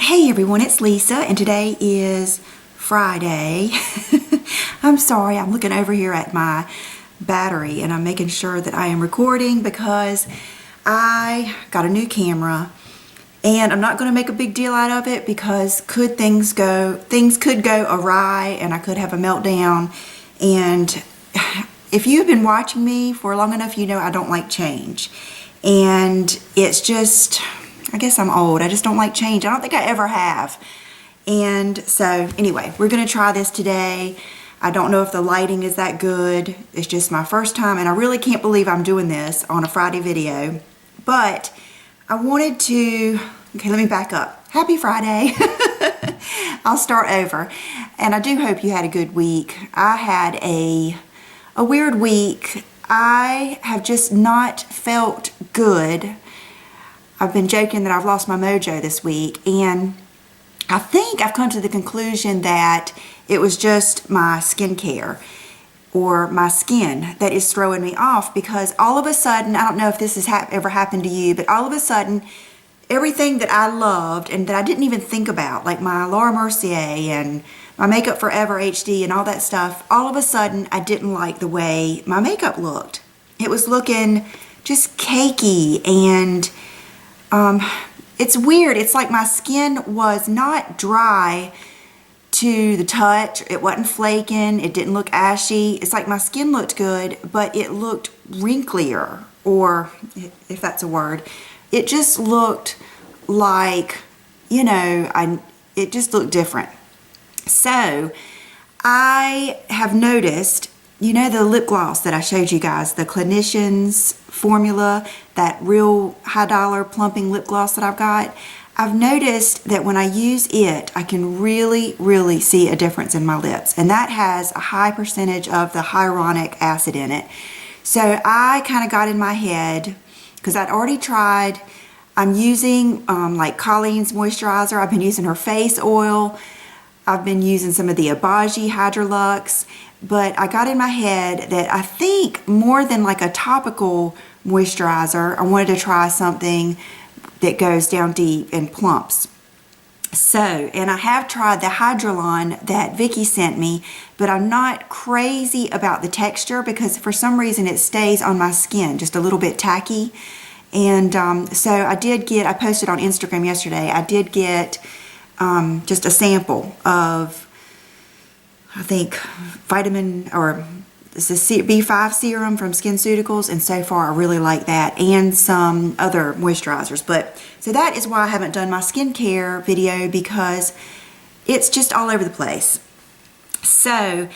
Hey everyone, it's Lisa and today is Friday. I'm sorry, I'm looking over here at my battery and I'm making sure that I am recording because I got a new camera and I'm not going to make a big deal out of it because things could go awry and I could have a meltdown. And if you've been watching me for long enough, you know I don't like change. And it's just, I guess I'm old. I just don't like change. I don't think I ever have. And so anyway, we're going to try this today. I don't know if the lighting is that good. It's just my first time and I really can't believe I'm doing this on a Friday video. But I wanted to, okay, let me back up. Happy Friday. I'll start over. And I do hope you had a good week. I had a weird week. I have just not felt good. I've been joking that I've lost my mojo this week, and I think I've come to the conclusion that it was just my skincare or my skin that is throwing me off, because all of a sudden, I don't know if this has ever happened to you, but all of a sudden, everything that I loved and that I didn't even think about, like my Laura Mercier and my Makeup Forever HD and all that stuff, all of a sudden, I didn't like the way my makeup looked. It was looking just cakey and it's weird. It's like my skin was not dry to the touch. It wasn't flaking. It didn't look ashy. It's like my skin looked good, but it looked wrinklier, or if that's a word. It just looked like, you know, it just looked different. So I have noticed, you know, the lip gloss that I showed you guys, the Clinicians formula, that real high dollar plumping lip gloss that I've got. I've noticed that when I use it, I can really see a difference in my lips. And that has a high percentage of the hyaluronic acid in it. So I kind of got in my head, because I'd already tried, I'm using like Colleen's moisturizer. I've been using her face oil. I've been using some of the Abaji Hydrolux. But I got in my head that I think more than like a topical moisturizer, I wanted to try something that goes down deep and plumps. So, and I have tried the Hydrolon that Vicky sent me, but I'm not crazy about the texture because for some reason it stays on my skin just a little bit tacky. And so I posted on Instagram yesterday, I did get just a sample of, I think, vitamin, or it's a B5 serum from SkinCeuticals, and so far I really like that, and some other moisturizers. But so that is why I haven't done my skincare video, because it's just all over the place. So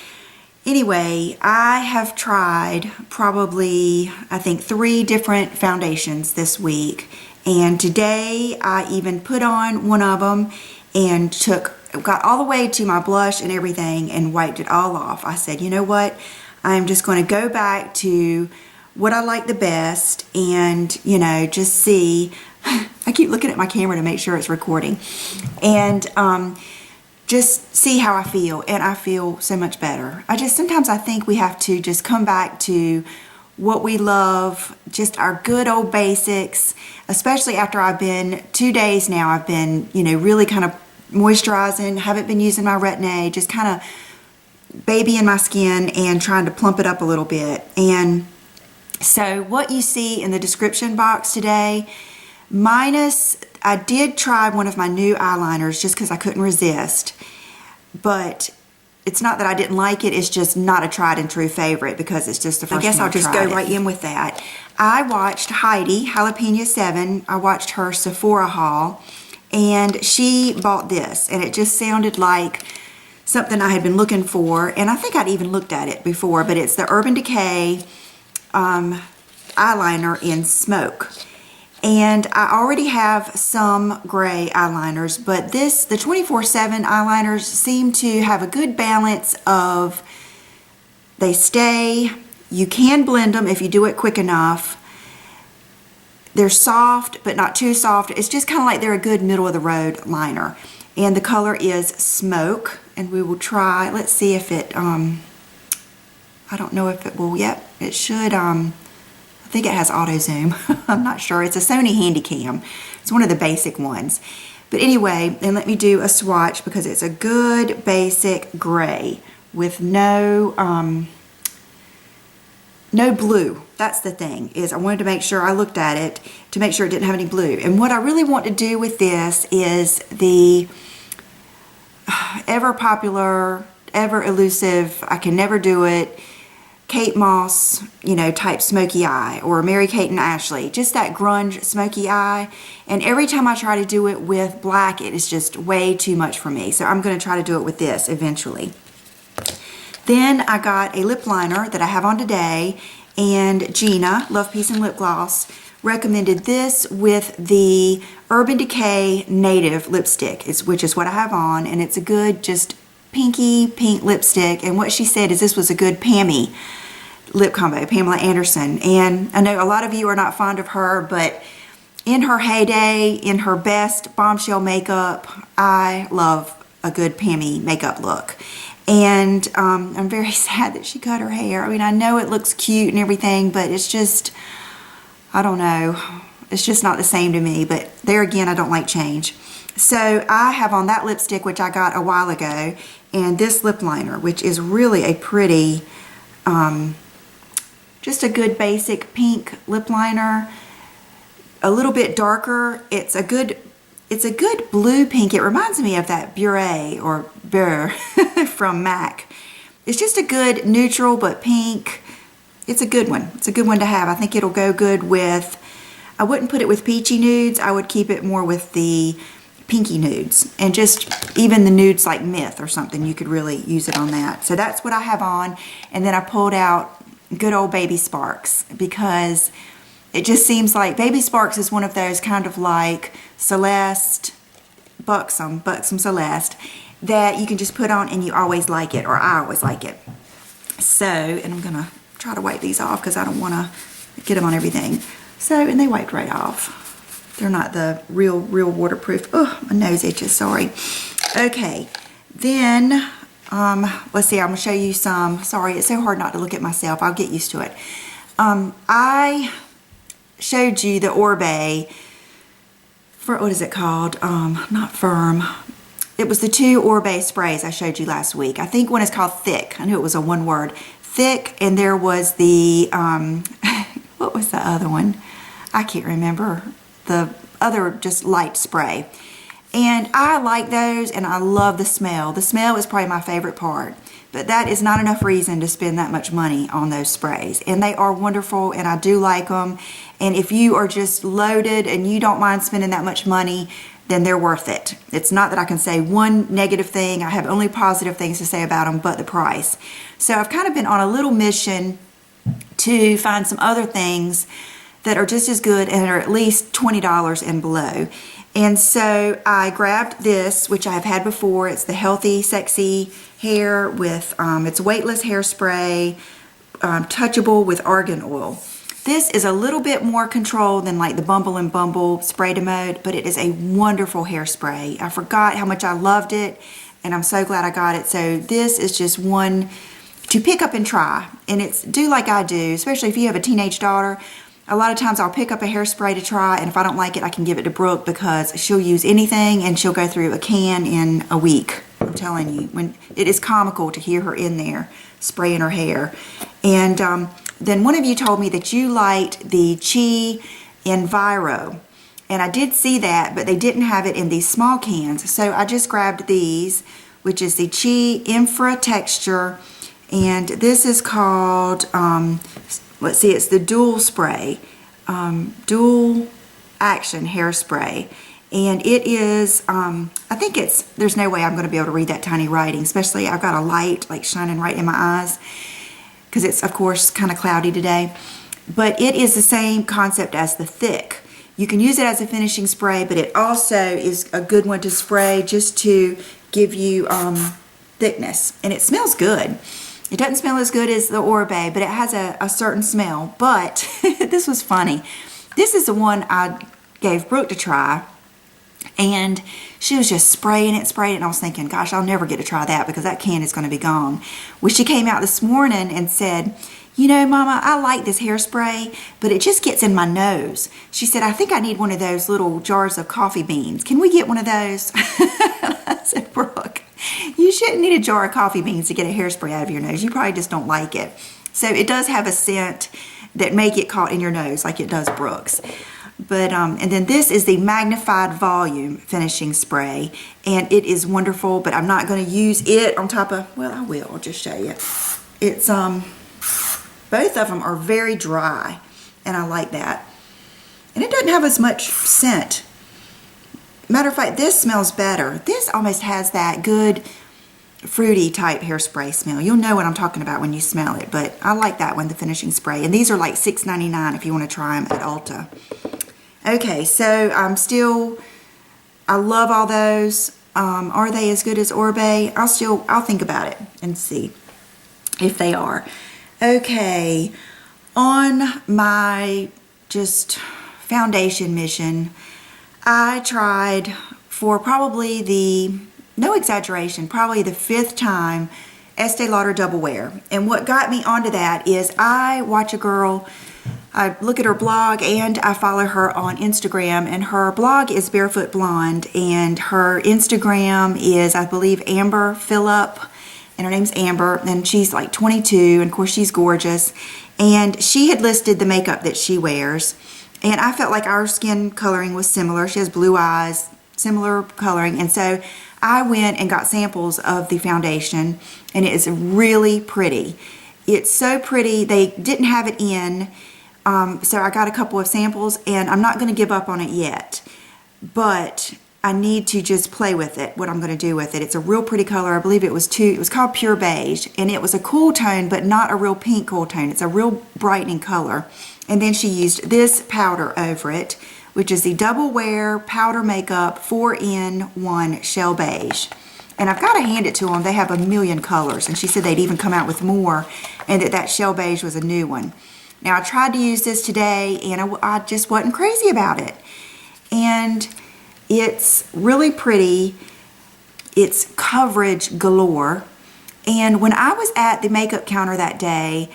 anyway, I have tried probably, I think, 3 different foundations this week, and today I even put on one of them and got all the way to my blush and everything and wiped it all off. I said, you know what? I'm just going to go back to what I like the best and, you know, just see. I keep looking at my camera to make sure it's recording. And just see how I feel. And I feel so much better. Sometimes I think we have to just come back to what we love, just our good old basics, especially after I've been 2 days now. I've been, you know, really kind of moisturizing, haven't been using my Retin-A, just kind of babying my skin and trying to plump it up a little bit. And so what you see in the description box today, I did try one of my new eyeliners just because I couldn't resist, but it's not that I didn't like it, it's just not a tried and true favorite because it's just the first one I guess I'll just go right in with that. I watched Heidi, Jalapeno 7, I watched her Sephora haul, and she bought this, and it just sounded like something I had been looking for, and I think I'd even looked at it before, but it's the Urban Decay eyeliner in Smoke. And I already have some gray eyeliners, but the 24/7 eyeliners seem to have a good balance of, they stay, you can blend them if you do it quick enough. They're soft, but not too soft. It's just kind of like they're a good middle of the road liner. And the color is Smoke, and we will try, let's see if it, I don't know if it will, yep, it should, I think it has auto zoom. I'm not sure. It's a Sony Handycam. It's one of the basic ones. But anyway, and let me do a swatch because it's a good basic gray with no blue. That's the thing, is I wanted to make sure I looked at it to make sure it didn't have any blue. And what I really want to do with this is the ever popular, ever elusive, I can never do it, Kate Moss, you know, type smoky eye, or Mary-Kate and Ashley, just that grunge smoky eye. And every time I try to do it with black, it is just way too much for me. So I'm going to try to do it with this eventually. Then I got a lip liner that I have on today, and Gina, Love, Peace, and Lip Gloss, recommended this with the Urban Decay Native lipstick, which is what I have on, and it's a good just pinky pink lipstick. And what she said is this was a good Pammy lip combo, Pamela Anderson. And I know a lot of you are not fond of her, but in her heyday, in her best bombshell makeup, I love a good Pammy makeup look. And I'm very sad that she cut her hair. I mean, I know it looks cute and everything, but it's just, I don't know, it's just not the same to me. But there again, I don't like change. So I have on that lipstick, which I got a while ago, and this lip liner, which is really a pretty, just a good basic pink lip liner, a little bit darker. It's a good blue pink. It reminds me of that Bure or Burr from MAC. It's just a good neutral but pink. It's a good one. It's a good one to have. I think it'll go good with, I wouldn't put it with peachy nudes. I would keep it more with the pinky nudes, and just even the nudes like Myth or something, you could really use it on that. So that's what I have on. And then I pulled out good old Baby Sparks, because it just seems like Baby Sparks is one of those kind of like Celeste, Buxom Celeste, that you can just put on and you always like it, or I always like it. So, and I'm gonna try to wipe these off because I don't want to get them on everything. So, and they wiped right off. They're not the real waterproof. Oh, my nose itches, sorry. Okay, then, let's see, I'm gonna show you some, sorry, it's so hard not to look at myself. I'll get used to it. I showed you the Orbe, for, what is it called? Not Firm. It was the two Orbe sprays I showed you last week. I think one is called Thick. I knew it was a one word. Thick, and there was the, what was the other one? I can't remember. The other just light spray. And I like those, and I love the smell. The smell is probably my favorite part. But that is not enough reason to spend that much money on those sprays. And they are wonderful, and I do like them. And if you are just loaded and you don't mind spending that much money, then they're worth it. It's not that I can say one negative thing. I have only positive things to say about them, but the price. So I've kind of been on a little mission to find some other things that are just as good and are at least $20 and below. And so I grabbed this, which I've had before. It's the Healthy Sexy Hair with, it's weightless hairspray, touchable with argan oil. This is a little bit more controlled than like the Bumble and Bumble Spray de Mode, but it is a wonderful hairspray. I forgot how much I loved it, and I'm so glad I got it. So this is just one to pick up and try. And it's do like I do, especially if you have a teenage daughter. A lot of times I'll pick up a hairspray to try, and if I don't like it, I can give it to Brooke, because she'll use anything and she'll go through a can in a week. I'm telling you, when it is comical to hear her in there spraying her hair. And then one of you told me that you liked the Chi Enviro, and I did see that, but they didn't have it in these small cans. So I just grabbed these, which is the Chi Infra Texture, and this is called, let's see, it's the dual spray, dual action hairspray. And it is, I think it's, there's no way I'm going to be able to read that tiny writing, especially I've got a light like shining right in my eyes, because it's of course kind of cloudy today. But it is the same concept as the Thick. You can use it as a finishing spray, but it also is a good one to spray just to give you thickness. And it smells good. It doesn't smell as good as the Orbe, but it has a certain smell. But this was funny. This is the one I gave Brooke to try, and she was just spraying it, and I was thinking, gosh, I'll never get to try that because that can is going to be gone. Well, she came out this morning and said, you know, Mama, I like this hairspray, but it just gets in my nose. She said, I think I need one of those little jars of coffee beans. Can we get one of those? I said, Brooke, you shouldn't need a jar of coffee beans to get a hairspray out of your nose. You probably just don't like it. So it does have a scent that may get caught in your nose like it does Brooke's. But, and then this is the magnified volume finishing spray, and it is wonderful, but I'm not going to use it on top of, well, I will, I'll just show you. It's, both of them are very dry, and I like that. And it doesn't have as much scent. Matter of fact, this smells better. This almost has that good fruity type hairspray smell. You'll know what I'm talking about when you smell it, but I like that one, the finishing spray. And these are like $6.99 if you want to try them at Ulta. Okay, so I love all those. Are they as good as Orbe? I'll think about it and see if they are. Okay, on my just foundation mission, I tried for probably no exaggeration, probably the 5th time, Estee Lauder Double Wear. And what got me onto that is I watch a girl, I look at her blog and I follow her on Instagram, and her blog is Barefoot Blonde and her Instagram is, I believe, Amber Phillip, and her name's Amber, and she's like 22, and of course she's gorgeous. And she had listed the makeup that she wears, and I felt like our skin coloring was similar. She has blue eyes, similar coloring, and so I went and got samples of the foundation, and it is really pretty. It's so pretty. They didn't have it in, so I got a couple of samples, and I'm not going to give up on it yet, but I need to just play with it, what I'm going to do with it. It's a real pretty color. I believe it was called Pure Beige, and it was a cool tone, but not a real pink cool tone. It's a real brightening color. And then she used this powder over it, which is the Double Wear Powder Makeup 4-in-1 Shell Beige. And I've got to hand it to them. They have a million colors, and she said they'd even come out with more, and that Shell Beige was a new one. Now, I tried to use this today, and I just wasn't crazy about it. And it's really pretty. It's coverage galore. And when I was at the makeup counter that day,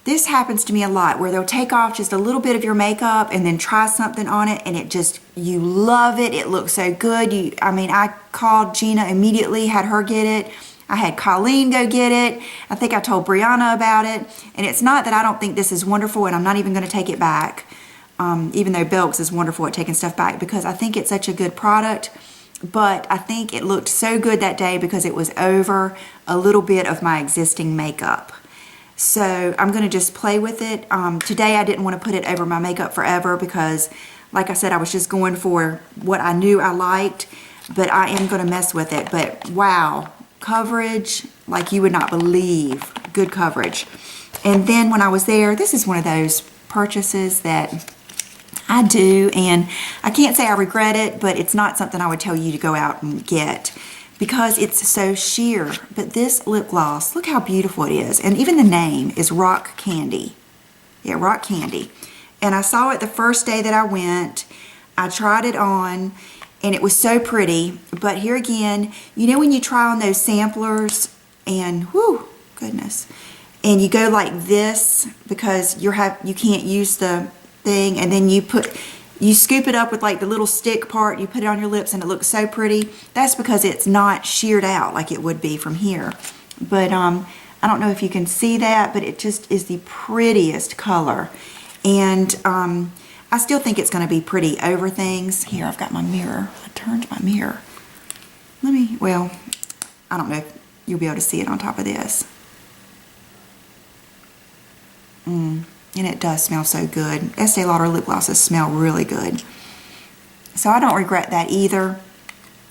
this happens to me a lot, where they'll take off just a little bit of your makeup and then try something on it, and it just, you love it. It looks so good. I mean, I called Gina immediately, had her get it. I had Colleen go get it. I think I told Brianna about it. And it's not that I don't think this is wonderful, and I'm not even going to take it back, even though Belks is wonderful at taking stuff back, because I think it's such a good product. But I think it looked so good that day because it was over a little bit of my existing makeup. So I'm going to just play with it. Today I didn't want to put it over my makeup forever because, like I said, I was just going for what I knew I liked, but I am going to mess with it. But wow, coverage like you would not believe. Good coverage. And then when I was there, this is one of those purchases that I do, and I can't say I regret it, but it's not something I would tell you to go out and get, because it's so sheer. But this lip gloss, look how beautiful it is. And even the name is Rock Candy. Yeah, Rock Candy. And I saw it the first day that I went. I tried it on, and it was so pretty. But here again, you know when you try on those samplers, and whoo, goodness. And you go like this because you can't use the thing, and then you scoop it up with like the little stick part, you put it on your lips, and it looks so pretty. That's because it's not sheared out like it would be from here. But I don't know if you can see that, but it just is the prettiest color. And I still think it's going to be pretty over things. Here, I've got my mirror. I turned my mirror. Well, I don't know if you'll be able to see it on top of this. And it does smell so good. Estee Lauder lip glosses smell really good. So I don't regret that either.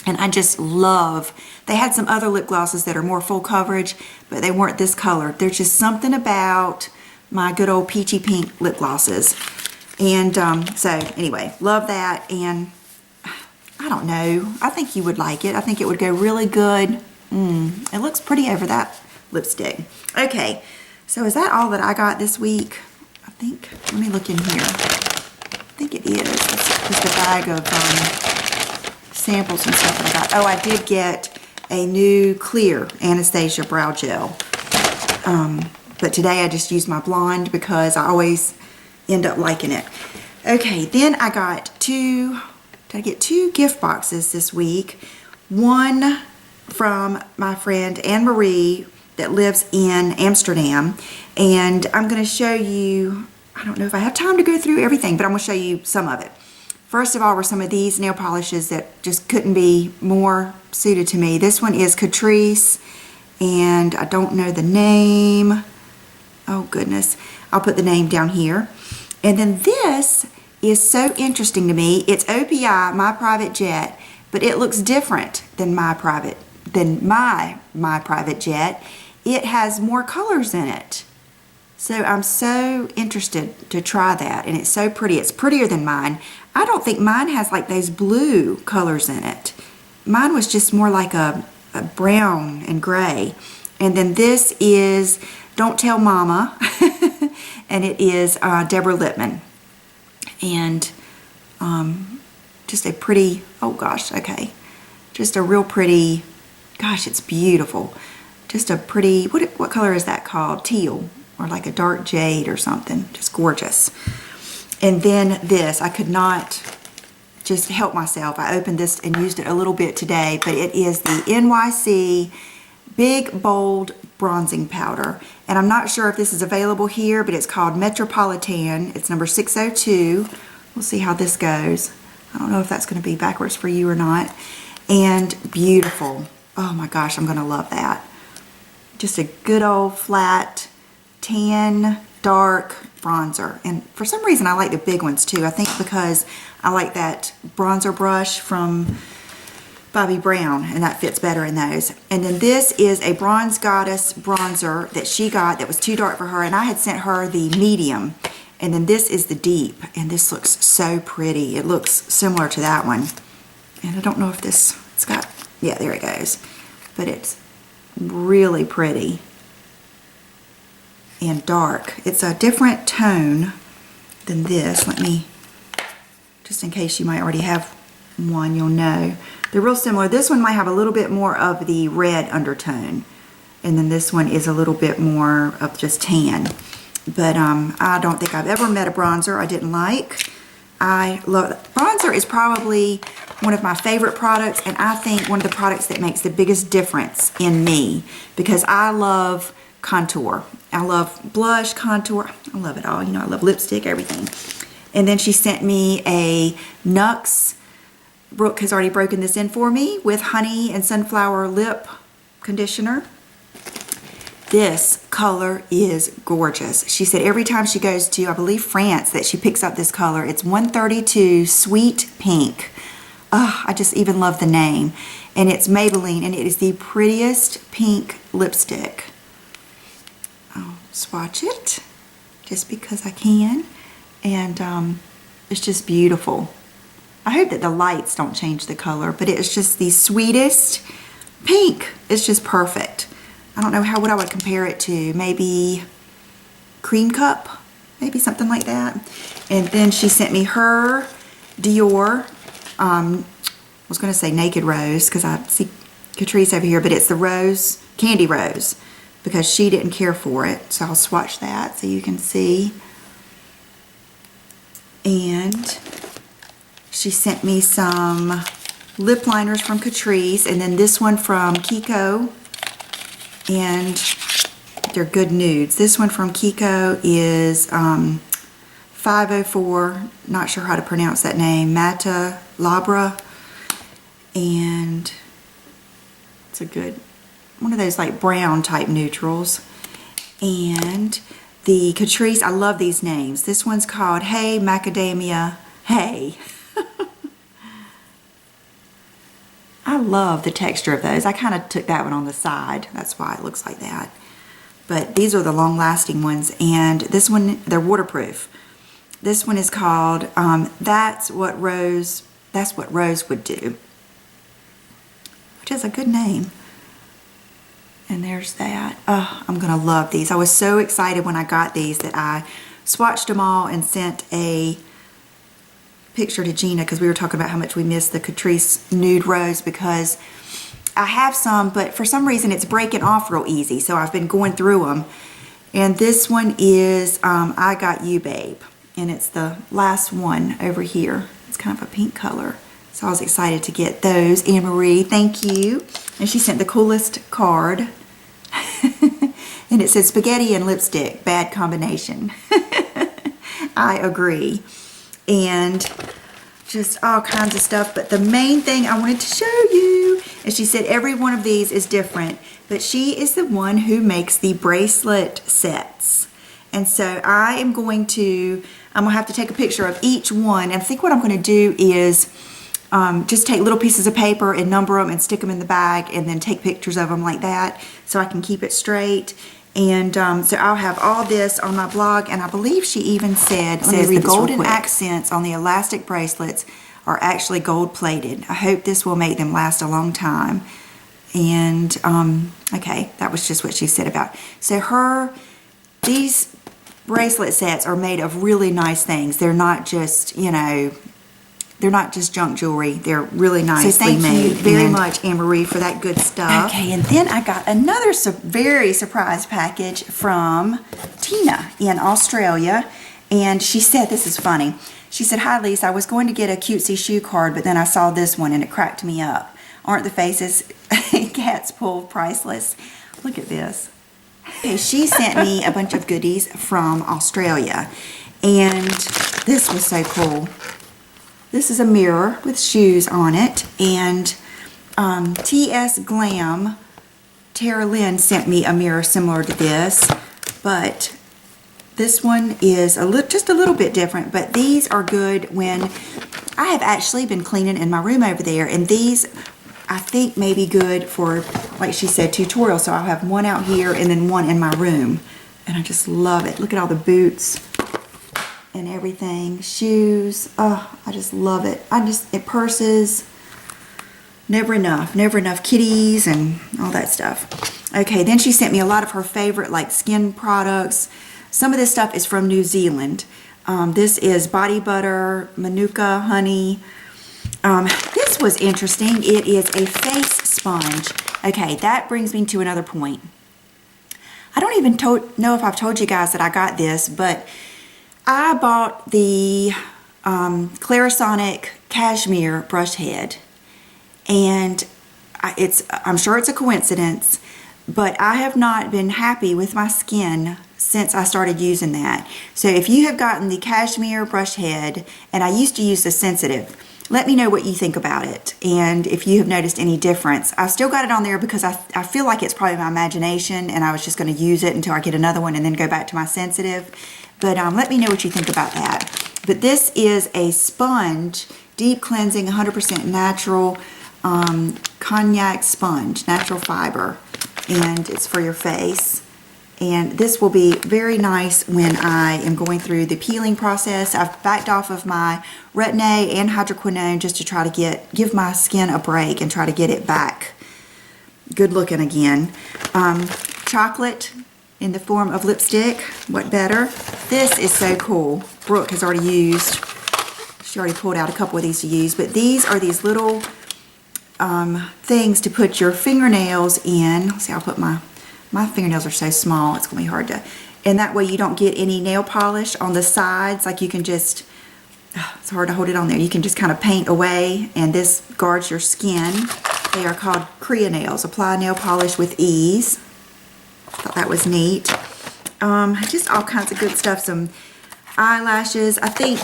And I just love, they had some other lip glosses that are more full coverage, but they weren't this color. There's just something about my good old peachy pink lip glosses. And so anyway, love that. And I don't know, I think you would like it. I think it would go really good. It looks pretty over that lipstick. Okay, so is that all that I got this week? I think, let me look in here. I think it is. It's just a bag of samples and stuff that I got. Oh, I did get a new clear Anastasia brow gel. But today I just used my blonde because I always end up liking it. Okay, then I got did I get 2 gift boxes this week? One from my friend Anne-Marie that lives in Amsterdam. And I'm going to show you, I don't know if I have time to go through everything, but I'm going to show you some of it. First of all were some of these nail polishes that just couldn't be more suited to me. This one is Catrice, and I don't know the name. Oh goodness. I'll put the name down here. And then this is so interesting to me. It's OPI, My Private Jet, but it looks different than my private jet. It has more colors in it. So I'm so interested to try that, and it's so pretty. It's prettier than mine. I don't think mine has like those blue colors in it. Mine was just more like a brown and gray. And then this is Don't Tell Mama, and it is Deborah Lippmann. And just a pretty, oh gosh, okay. Just a real pretty, gosh, it's beautiful. Just a pretty, what color is that called? Teal, or like a dark jade or something. Just gorgeous. And then this, I could not just help myself. I opened this and used it a little bit today, but it is the NYC Big Bold Bronzing Powder. And I'm not sure if this is available here, but it's called Metropolitan. It's number 602. We'll see how this goes. I don't know if that's going to be backwards for you or not. And beautiful. Oh my gosh, I'm going to love that. Just a good old flat tan dark bronzer. And for some reason I like the big ones too. I think because I like that bronzer brush from Bobbi Brown, and that fits better in those. And then this is a Bronze Goddess bronzer that she got that was too dark for her, and I had sent her the medium. And then this is the deep, and this looks so pretty. It looks similar to that one. And I don't know if this, it's got, yeah, there it goes. But it's really pretty and dark. It's a different tone than this. Let me, just in case you might already have one, you'll know. They're real similar. This one might have a little bit more of the red undertone, and then this one is a little bit more of just tan. But I don't think I've ever met a bronzer I didn't like. I love, bronzer is probably one of my favorite products, and I think one of the products that makes the biggest difference in me, because I love contour. I love blush, contour, I love it all. You know, I love lipstick, everything. And then she sent me a NUX. Brooke has already broken this in for me with honey and sunflower lip conditioner. This color is gorgeous. She said every time she goes to, I believe, France, that she picks up this color. It's 132 Sweet Pink. Oh, I just even love the name. And it's Maybelline, and it is the prettiest pink lipstick. I'll swatch it just because I can. And it's just beautiful. I hope that the lights don't change the color, but it's just the sweetest pink. It's just perfect. I don't know what I would compare it to. Maybe Cream Cup, maybe something like that. And then she sent me her Dior. I was going to say Naked Rose because I see Catrice over here, but it's the rose, Candy Rose, because she didn't care for it. So I'll swatch that so you can see. And she sent me some lip liners from Catrice, and then this one from Kiko, and they're good nudes. This one from Kiko is 504, not sure how to pronounce that name, Mata Labra, and it's a good, one of those like brown type neutrals. And the Catrice, I love these names. This one's called Hey Macadamia Hey. I love the texture of those. I kind of took that one on the side. That's why it looks like that. But these are the long-lasting ones. And this one, they're waterproof. This one is called That's What Rose Would Do, which is a good name. And there's that. Oh, I'm going to love these. I was so excited when I got these that I swatched them all and sent a picture to Gina, because we were talking about how much we missed the Catrice Nude Rose, because I have some, but for some reason it's breaking off real easy. So I've been going through them, And this one is I Got You Babe. And it's the last one over here. It's kind of a pink color. So I was excited to get those. Anne Marie, thank you. And she sent the coolest card. And it says spaghetti and lipstick, bad combination. I agree. And just all kinds of stuff. But the main thing I wanted to show you is she said every one of these is different. But she is the one who makes the bracelet sets. And so I'm going to have to take a picture of each one. And I think what I'm going to do is just take little pieces of paper and number them and stick them in the bag and then take pictures of them like that so I can keep it straight. And so I'll have all this on my blog, and I believe she even said, says the golden accents on the elastic bracelets are actually gold plated. I hope this will make them last a long time. And okay, that was just what she said about. So these bracelet sets are made of really nice things. They're not just, you know, they're not just junk jewelry. They're really nicely made. So thank you very much, Anne Marie, for that good stuff. Okay, and then I got another very surprise package from Tina in Australia. And she said, this is funny. She said, hi, Lisa. I was going to get a cutesy shoe card, but then I saw this one and it cracked me up. Aren't the faces cats pull priceless? Look at this. Okay, she sent me a bunch of goodies from Australia. And this was so cool. This is a mirror with shoes on it, and TS Glam, Tara Lynn sent me a mirror similar to this, but this one is just a little bit different, but these are good when I have actually been cleaning in my room over there, and these I think may be good for, like she said, tutorial, so I'll have one out here and then one in my room, and I just love it. Look at all the boots and everything, shoes. Oh, I just love it. Purses, never enough kitties and all that stuff. Okay, then she sent me a lot of her favorite like skin products. Some of this stuff is from New Zealand. This is body butter, manuka honey. This was interesting. It is a face sponge. Okay, that brings me to another point. I don't even know if I've told you guys that I got this, but I bought the Clarisonic Cashmere brush head, and I'm sure it's a coincidence, but I have not been happy with my skin since I started using that. So if you have gotten the Cashmere brush head, and I used to use the sensitive, let me know what you think about it and if you have noticed any difference. I've still got it on there because I feel like it's probably my imagination and I was just going to use it until I get another one and then go back to my sensitive. But let me know what you think about that. But this is a sponge, deep cleansing, 100% natural cognac sponge, natural fiber. And it's for your face. And this will be very nice when I am going through the peeling process. I've backed off of my Retin-A and hydroquinone just to try to give my skin a break and try to get it back good looking again. Chocolate in the form of lipstick. What better? This is so cool. Brooke has already used. She already pulled out a couple of these to use. But these are these little things to put your fingernails in. Let's see, I'll put my fingernails are so small, it's going to be hard to, and that way you don't get any nail polish on the sides. Like you can just, it's hard to hold it on there. You can just kind of paint away, and this guards your skin. They are called Crea nails. Apply nail polish with ease. Thought that was neat. Just all kinds of good stuff. Some eyelashes. I think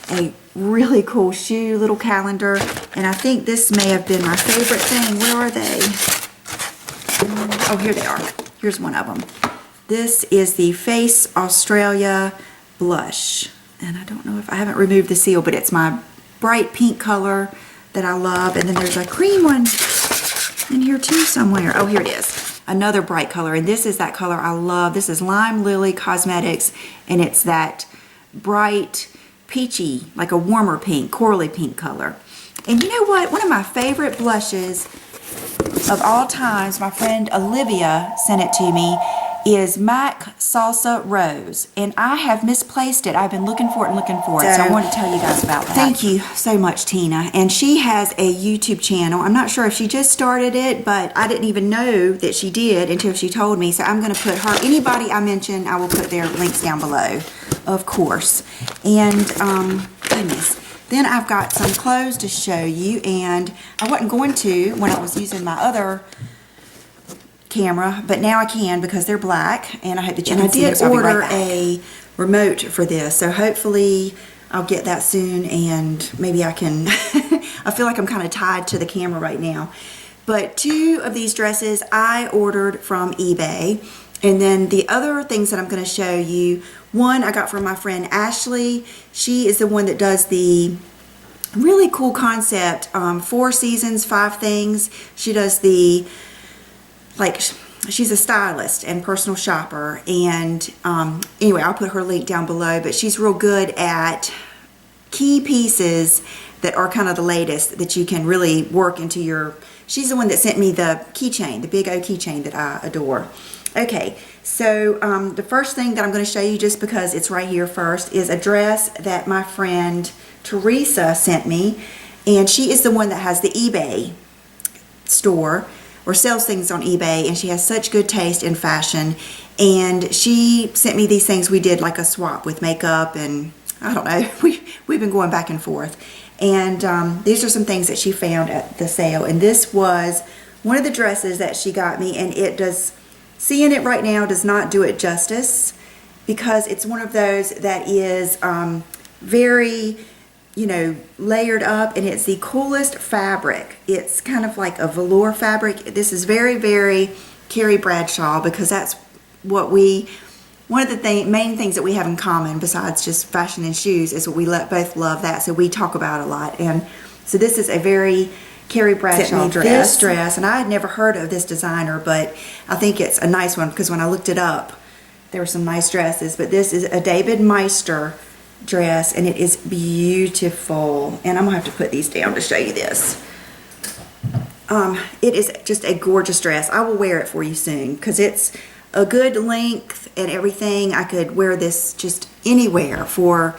a really cool shoe, little calendar, and I think this may have been my favorite thing. Where are they? Oh, here they are. Here's one of them. This is the Face Australia blush, and I don't know if I haven't removed the seal, but it's my bright pink color that I love. And then there's a cream one in here too somewhere. Oh, here it is. Another bright color, and this is that color I love. This is Lime Lily Cosmetics, and it's that bright peachy, like a warmer pink, corally pink color. And you know what? One of my favorite blushes of all times, my friend Olivia sent it to me, is MAC Salsa Rose, and I have misplaced it. I've been looking for it and looking for it, so I wanted to tell you guys about that. Thank you so much, Tina. And she has a YouTube channel. I'm not sure if she just started it, but I didn't even know that she did until she told me. So I'm going to put her, anybody I mention, I will put their links down below, of course. And, goodness. Then I've got some clothes to show you, and I wasn't going to when I was using my other camera, but now I can because they're black, and I hope that you can see it. I did order a remote for this, so hopefully I'll get that soon, and maybe I can I feel like I'm kind of tied to the camera right now. But 2 of these dresses I ordered from eBay, and then the other things that I'm going to show you, one I got from my friend Ashley. She is the one that does the really cool concept, 4 seasons, 5 things. She does the, like, she's a stylist and personal shopper, and anyway, I'll put her link down below, but she's real good at key pieces that are kind of the latest that you can really work into your, she's the one that sent me the keychain, the Big O keychain that I adore. Okay, so the first thing that I'm going to show you, just because it's right here first, is a dress that my friend Teresa sent me, and she is the one that has the eBay store or sells things on eBay, and she has such good taste in fashion, and she sent me these things. We did like a swap with makeup, and I don't know, we've been going back and forth, and these are some things that she found at the sale, and this was one of the dresses that she got me, and it does, seeing it right now does not do it justice, because it's one of those that is very, you know, layered up, and it's the coolest fabric. It's kind of like a velour fabric. This is very, very Carrie Bradshaw, because that's what one of the main things that we have in common besides just fashion and shoes is what we both love that, so we talk about it a lot. And so this is a very Carrie Bradshaw dress. This dress, and I had never heard of this designer, but I think it's a nice one, because when I looked it up, there were some nice dresses, but this is a David Meister dress, and it is beautiful, and I'm gonna have to put these down to show you this. It is just a gorgeous dress. I will wear it for you soon, because it's a good length and everything. I could wear this just anywhere for,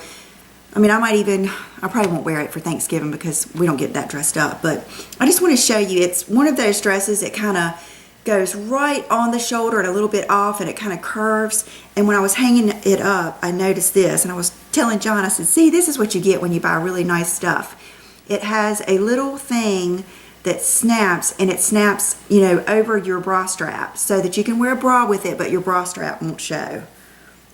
I mean, I probably won't wear it for Thanksgiving because we don't get that dressed up, but I just want to show you, it's one of those dresses that kind of goes right on the shoulder and a little bit off, and it kind of curves. And when I was hanging it up, I noticed this, and I was telling John, I said, see, this is what you get when you buy really nice stuff. It has a little thing that snaps, and it snaps, you know, over your bra strap, so that you can wear a bra with it, but your bra strap won't show.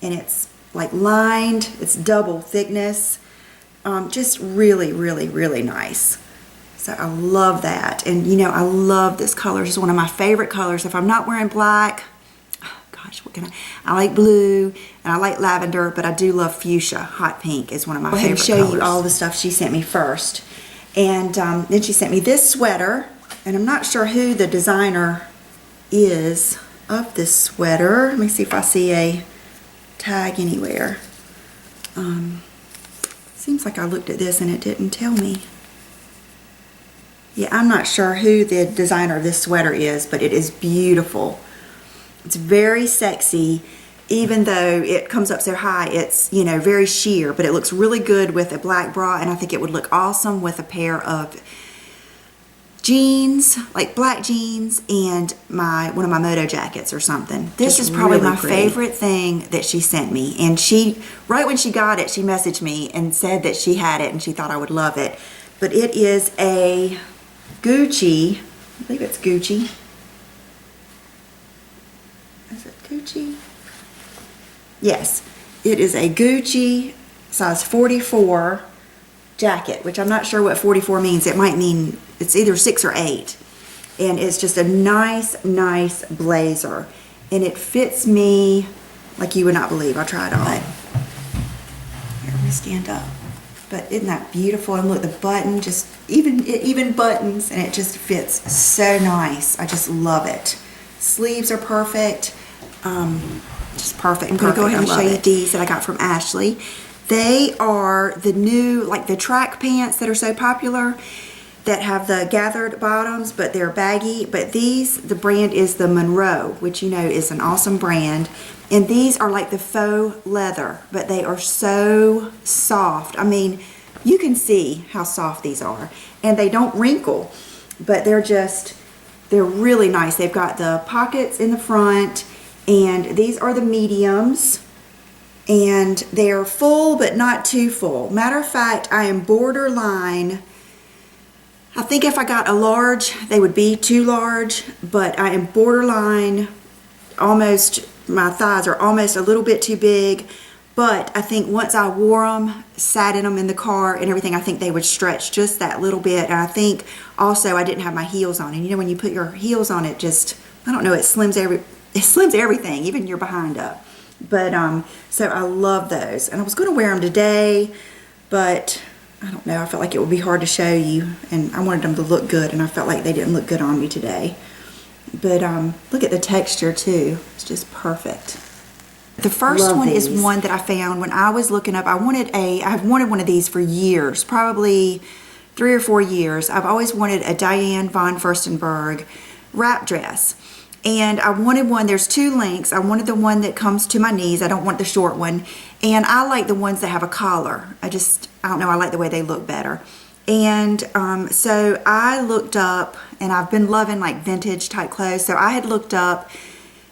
And it's like lined, it's double thickness, just really, really, really nice. So I love that. And you know, I love this color. It's one of my favorite colors. If I'm not wearing black, oh gosh, what can I like blue, and I like lavender, but I do love fuchsia. Hot pink is one of my favorite colors. I'll show you all the stuff she sent me first. And then she sent me this sweater, and I'm not sure who the designer is of this sweater. Let me see if I see a tag anywhere. Seems like I looked at this and it didn't tell me. Yeah, I'm not sure who the designer of this sweater is, but it is beautiful. It's very sexy, even though it comes up so high. It's, you know, very sheer, but it looks really good with a black bra, and I think it would look awesome with a pair of jeans, like black jeans, and one of my moto jackets or something. This is probably my favorite thing that she sent me, and she, right when she got it, she messaged me and said that she had it and she thought I would love it. But it is a Gucci, I believe it's Gucci. Is it Gucci? Yes, it is a Gucci size 44 jacket, which I'm not sure what 44 means. It might mean it's either 6 or 8. And it's just a nice, nice blazer. And it fits me like you would not believe. I'll try it on. Here, let me stand up. But isn't that beautiful? And look, the button just, even buttons, and it just fits so nice. I just love it. Sleeves are perfect. Just perfect. I'm going to go ahead and show you these that I got from Ashley. They are the new, like the track pants that are so popular. that have the gathered bottoms, but they're baggy. But these, the brand is the Monroe, which you know is an awesome brand. And these are like the faux leather, but they are so soft. I mean, you can see how soft these are. And they don't wrinkle, but they're really nice. They've got the pockets in the front, and these are the mediums. And they're full, but not too full. Matter of fact, I am borderline. I think if I got a large, they would be too large, but I am borderline, almost, my thighs are almost a little bit too big, but I think once I wore them, sat in them in the car and everything, I think they would stretch just that little bit. And I think also I didn't have my heels on. And you know, when you put your heels on, it just, I don't know, it slims everything, even your behind up. But, so I love those. And I was going to wear them today, but I don't know, I felt like it would be hard to show you, and I wanted them to look good, and I felt like they didn't look good on me today. But look at the texture too, it's just perfect. The first one is one that I found when I was looking up. I've wanted one of these for years, probably 3 or 4 years. I've always wanted a Diane von Furstenberg wrap dress. And I wanted one, there's 2 lengths. I wanted the one that comes to my knees. I don't want the short one. And I like the ones that have a collar. I don't know, I like the way they look better. And so I looked up, and I've been loving like vintage type clothes. So I had looked up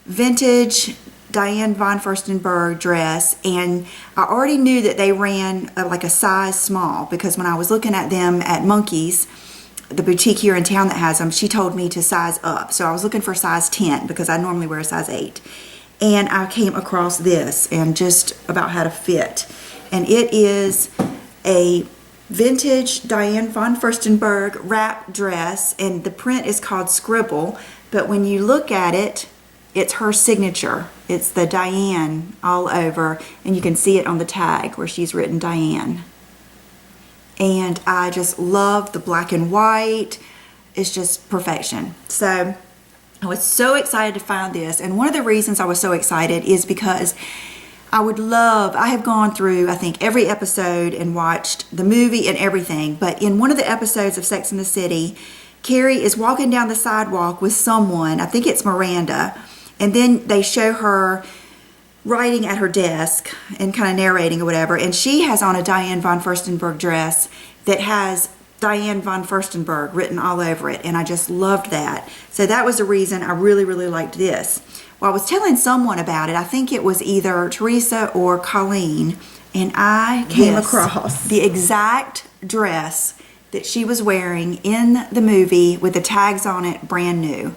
vintage Diane von Furstenberg dress, and I already knew that they ran like a size small, because when I was looking at them at Monkey's, the boutique here in town that has them, she told me to size up. So I was looking for size 10 because I normally wear a size 8. And I came across this and just about how to fit. And it is a vintage Diane von Furstenberg wrap dress, and the print is called Scribble, but when you look at it, it's her signature. It's the Diane all over, and you can see it on the tag where she's written Diane. And I just love the black and white. It's just perfection. So I was so excited to find this, and one of the reasons I was so excited is because I have gone through, I think, every episode and watched the movie and everything, but in one of the episodes of Sex and the City, Carrie is walking down the sidewalk with someone, I think it's Miranda, and then they show her writing at her desk and kind of narrating or whatever, and she has on a Diane von Furstenberg dress that has Diane von Furstenberg written all over it, and I just loved that. So that was the reason I really, really liked this. Well, I was telling someone about it. I think it was either Teresa or Colleen, and I came across the exact dress that she was wearing in the movie with the tags on it, brand new.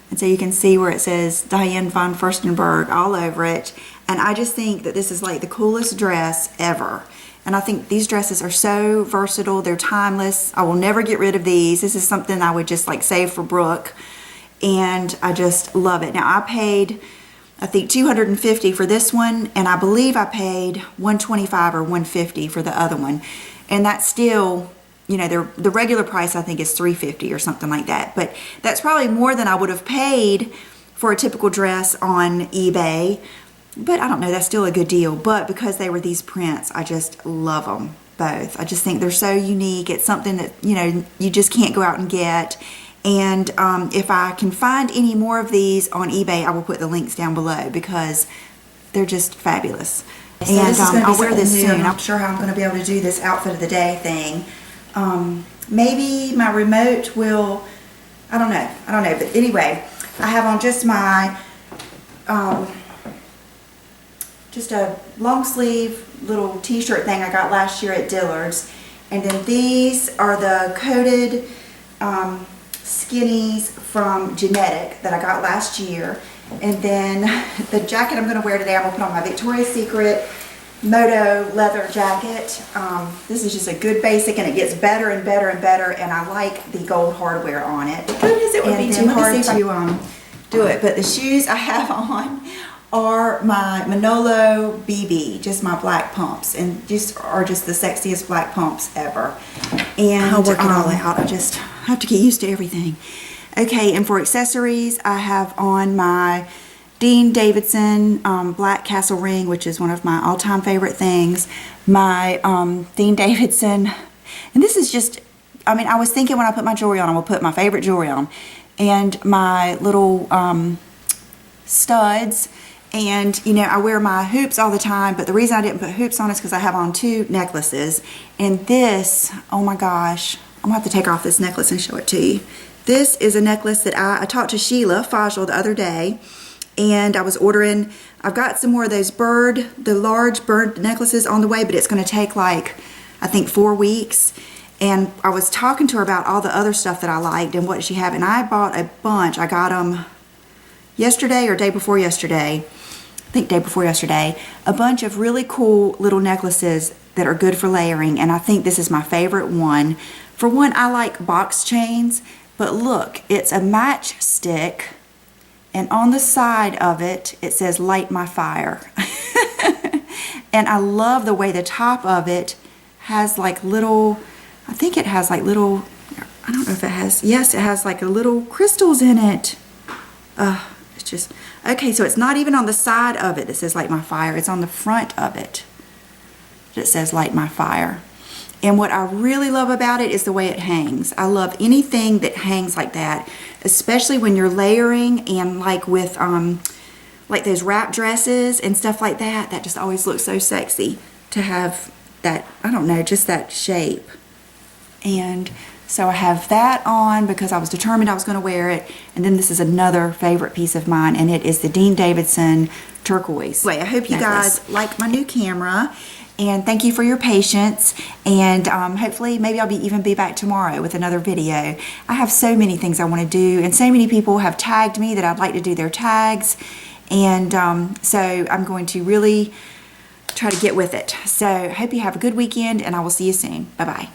And so you can see where it says Diane von Furstenberg all over it. And I just think that this is like the coolest dress ever. And I think these dresses are so versatile. They're timeless. I will never get rid of these. This is something I would just like save for Brooke. And I just love it. Now I paid, I think, $250 for this one. And I believe I paid $125 or $150 for the other one. And that's still, you know, the regular price I think is $350 or something like that. But that's probably more than I would have paid for a typical dress on eBay. But I don't know, that's still a good deal. But because they were these prints, I just love them both. I just think they're so unique. It's something that, you know, you just can't go out and get. And if I can find any more of these on eBay, I will put the links down below because they're just fabulous. So and I'll wear this soon. I'm not sure how I'm going to be able to do this outfit of the day thing. Maybe my remote will, I don't know. But anyway, I have on just my, just a long sleeve little t-shirt thing I got last year at Dillard's. And then these are the coated skinnies from Genetic that I got last year. And then the jacket I'm going to wear today, I'm going to put on my Victoria's Secret Moto leather jacket. This is just a good basic, and it gets better and better and better, and I like the gold hardware on it. Goodness, it would be too hard to do it. But the shoes I have on are my Manolo BB, just my black pumps, and are just the sexiest black pumps ever. And I'll work it all out. I just have to get used to everything. Okay, and for accessories, I have on my Dean Davidson black castle ring, which is one of my all-time favorite things. My Dean Davidson, and this is just I mean, I was thinking when I put my jewelry on, I will put my favorite jewelry on and my little studs. And, you know, I wear my hoops all the time, but the reason I didn't put hoops on is because I have on 2 necklaces. And this, oh my gosh, I'm going to have to take off this necklace and show it to you. This is a necklace that I talked to Sheila Fajl the other day, and I was ordering, I've got some more of those the large bird necklaces on the way, but it's going to take like, I think 4 weeks. And I was talking to her about all the other stuff that I liked and what she had, and I bought a bunch. I got them yesterday or day before yesterday. I think day before yesterday, a bunch of really cool little necklaces that are good for layering, and I think this is my favorite one. For one, I like box chains, but look, it's a matchstick, and on the side of it, it says light my fire. And I love the way the top of it has like little, I think it has like little, I don't know if it has, yes, it has like little crystals in it. It's just, okay, so it's not even on the side of it that says light my fire, it's on the front of it that says light my fire. And what I really love about it is the way it hangs. I love anything that hangs like that, especially when you're layering and like with like those wrap dresses and stuff like that. That just always looks so sexy to have that, I don't know, just that shape. And so I have that on because I was determined I was going to wear it. And then this is another favorite piece of mine, and it is the Dean Davidson turquoise. Anyway, I hope you guys like my new camera, and thank you for your patience. And hopefully maybe I'll even be back tomorrow with another video. I have so many things I want to do, and so many people have tagged me that I'd like to do their tags. And so I'm going to really try to get with it. So I hope you have a good weekend, and I will see you soon. Bye-bye.